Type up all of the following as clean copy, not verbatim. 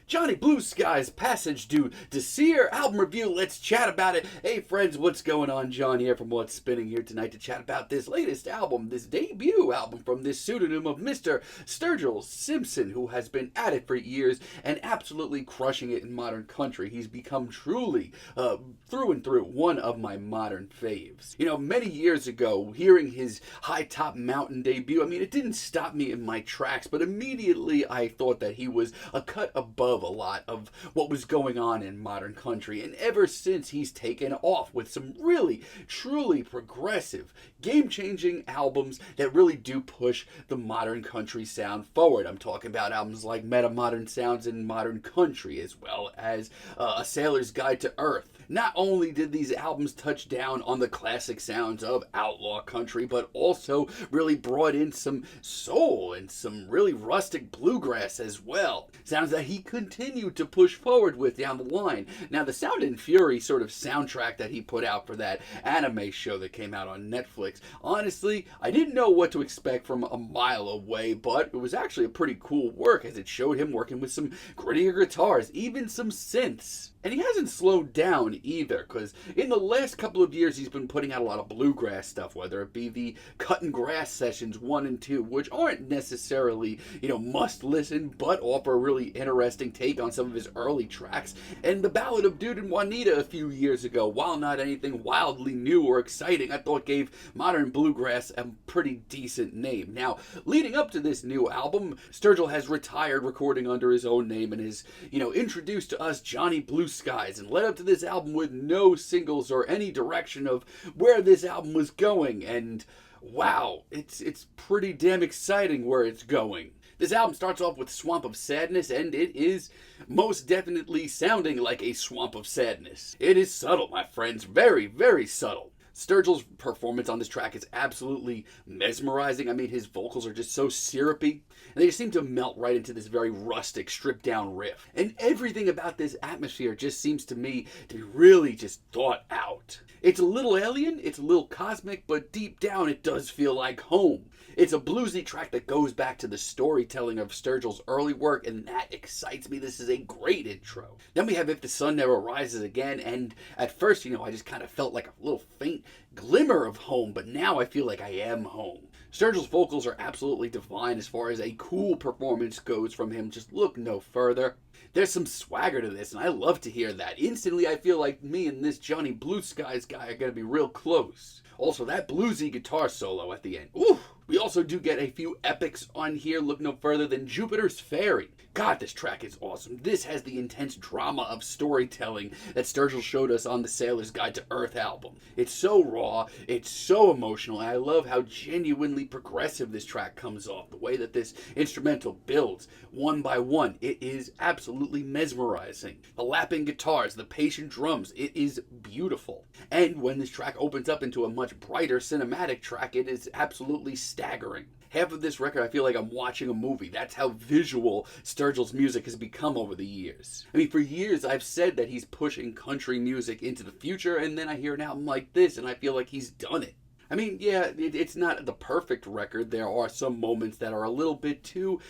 Johnny Blue Sky's Passage to Desir album review. Let's chat about it. Hey friends, what's going on? John here from What's Spinning here tonight to chat about this latest album, this debut album from this pseudonym of Mr. Sturgill Simpson, who has been at it for years and absolutely crushing it in modern country. He's become truly, through and through, one of my modern faves. You know, many years ago, hearing his High Top Mountain debut, it didn't stop me in my tracks, but immediately I thought that he was a cut above a lot of what was going on in modern country, and ever since he's taken off with some really truly progressive, game-changing albums that really do push the modern country sound forward. I'm talking about albums like Meta Modern Sounds in Modern Country, as well as A Sailor's Guide to Earth. Not only did these albums touch down on the classic sounds of outlaw country, but also really brought in some soul and some really rustic bluegrass as well. Sounds that he continued to push forward with down the line. Now, the Sound and Fury sort of soundtrack that he put out for that anime show that came out on Netflix, honestly, I didn't know what to expect from a mile away, but it was actually a pretty cool work as it showed him working with some grittier guitars, even some synths. And he hasn't slowed down either, because in the last couple of years he's been putting out a lot of bluegrass stuff, whether it be the Cuttin' Grass Sessions 1 and 2, which aren't necessarily, must listen, but offer a really interesting take on some of his early tracks, and the Ballad of Dude and Juanita a few years ago, while not anything wildly new or exciting, I thought gave modern bluegrass a pretty decent name. Now, leading up to this new album, Sturgill has retired recording under his own name and has, introduced to us Johnny Blue Skies, and led up to this album with no singles or any direction of where this album was going, and wow, it's pretty damn exciting where it's going. This album starts off with Swamp of Sadness, and it is most definitely sounding like a swamp of sadness. It is subtle, my friends, very, very subtle. Sturgill's performance on this track is absolutely mesmerizing. His vocals are just so syrupy, and they just seem to melt right into this very rustic, stripped-down riff. And everything about this atmosphere just seems to me to be really just thought out. It's a little alien, it's a little cosmic, but deep down it does feel like home. It's a bluesy track that goes back to the storytelling of Sturgill's early work, and that excites me. This is a great intro. Then we have If the Sun Never Rises Again, and at first, I just kind of felt like a little faint glimmer of home, but now I feel like I am home. Sturgill's vocals are absolutely divine as far as a cool performance goes from him. Just look no further. There's some swagger to this, and I love to hear that. Instantly, I feel like me and this Johnny Blue Skies guy are going to be real close. Also, that bluesy guitar solo at the end. Ooh! We also do get a few epics on here. Look no further than Jupiter's Faerie. God, this track is awesome. This has the intense drama of storytelling that Sturgill showed us on the Sailor's Guide to Earth album. It's so raw, it's so emotional, and I love how genuinely progressive this track comes off. The way that this instrumental builds, one by one, it is absolutely mesmerizing. The lapping guitars, the patient drums, it is beautiful. And when this track opens up into a much brighter cinematic track, it is absolutely staggering. Half of this record, I feel like I'm watching a movie. That's how visual Sturgill's music has become over the years. For years I've said that he's pushing country music into the future, and then I hear an album like this, and I feel like he's done it. It's not the perfect record. There are some moments that are a little bit too,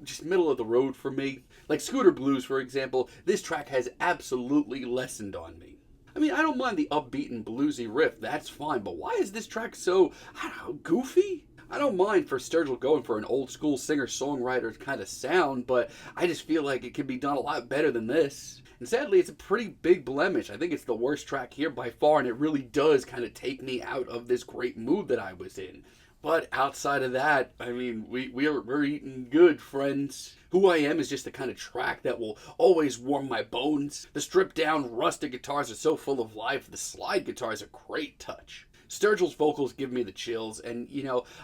just middle of the road for me. Like Scooter Blues, for example, this track has absolutely lessened on me. I don't mind the upbeat and bluesy riff, that's fine, but why is this track so, goofy? I don't mind for Sturgill going for an old school singer-songwriter kind of sound, but I just feel like it could be done a lot better than this. And sadly, it's a pretty big blemish. I think it's the worst track here by far, and it really does kind of take me out of this great mood that I was in. But outside of that, we're eating good, friends. Who I Am is just the kind of track that will always warm my bones. The stripped down, rustic guitars are so full of life. The slide guitar is a great touch. Sturgill's vocals give me the chills, and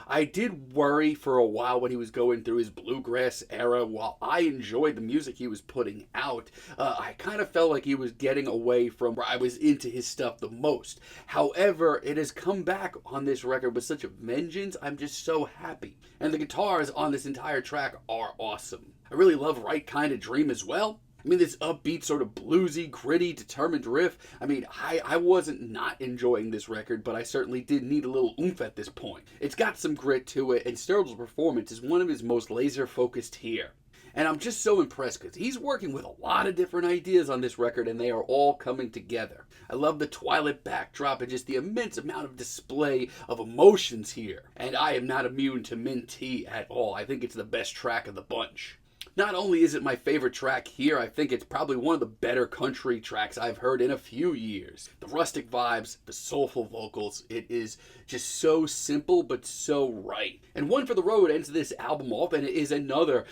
I did worry for a while when he was going through his bluegrass era. While I enjoyed the music he was putting out, I kind of felt like he was getting away from where I was into his stuff the most. However, it has come back on this record with such a vengeance. I'm just so happy. And the guitars on this entire track are awesome. I really love Right Kind of Dream as well. This upbeat, sort of bluesy, gritty, determined riff. I wasn't not enjoying this record, but I certainly did need a little oomph at this point. It's got some grit to it, and Sturgill's performance is one of his most laser-focused here. And I'm just so impressed because he's working with a lot of different ideas on this record and they are all coming together. I love the twilight backdrop and just the immense amount of display of emotions here. And I am not immune to Mint Tea at all. I think it's the best track of the bunch. Not only is it my favorite track here, I think it's probably one of the better country tracks I've heard in a few years. The rustic vibes, the soulful vocals, it is just so simple but so right. And One for the Road ends this album off, and it is another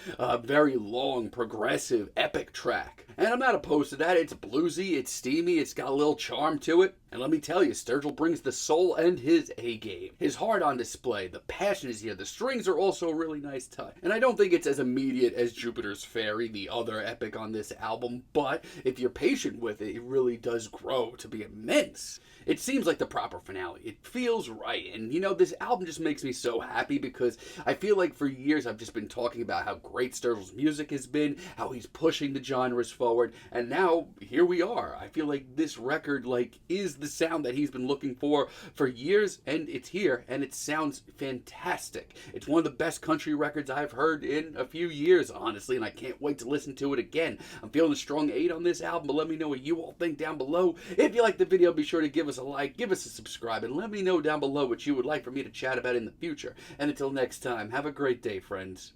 very long, progressive, epic track. And I'm not opposed to that. It's bluesy, it's steamy, it's got a little charm to it. And let me tell you, Sturgill brings the soul and his A-game. His heart on display, the passion is here, the strings are also a really nice touch. And I don't think it's as immediate as Jupiter's Faerie, the other epic on this album, but if you're patient with it, it really does grow to be immense. It seems like the proper finale. It feels right. And you know, this album just makes me so happy because I feel like for years I've just been talking about how great Sturgill's music has been, how he's pushing the genres forward, and now here we are. I feel like this record is the sound that he's been looking for years, and it's here, and it sounds fantastic. It's one of the best country records I've heard in a few years, honestly, and I can't wait to listen to it again. I'm feeling a strong 8 on this album, but let me know what you all think down below. If you like the video, be sure to give us a like, give us a subscribe, and let me know down below what you would like for me to chat about in the future. And until next time, have a great day, friends.